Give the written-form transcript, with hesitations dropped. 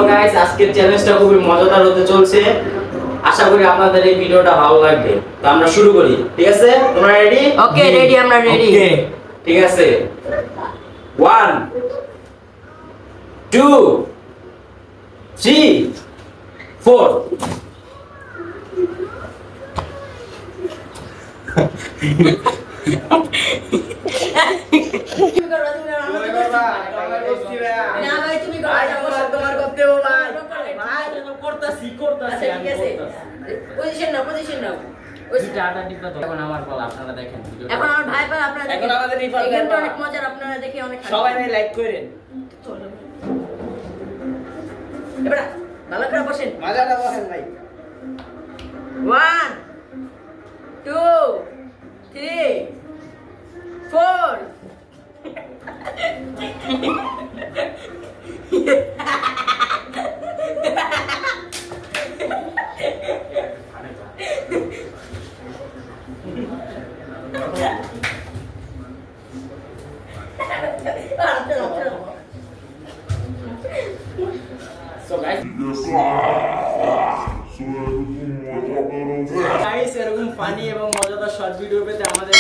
Guys, আজকের চ্যালেঞ্জটা খুবই মজাদার হতে চলছে। আশা করি আপনাদের এই ভিডিওটা ভালো লাগবে। তো আমরা শুরু করি, ঠিক আছে? তোমরা রেডি? ওকে, রেডি, আমরা রেডি। ওকে, ঠিক আছে। 1 2 3 4 এখন আমার পালা, আপনারা দেখেন ভিডিওটা। এখন আমার ভাই ভাই আপনারা দেখেন, এখন আমাদের রিফাত এই গেমটা ভাই। অনেক মজার, আপনারা দেখে অনেক সবাই মিলে লাইক করেন। এবার ভালো করে বসেন। মজাটা বলেন ভাই। 1 2 3 4 So guys, গাইস এরকম ফানি এবং মজাদার শর্ট ভিডিও পেতে আমাদের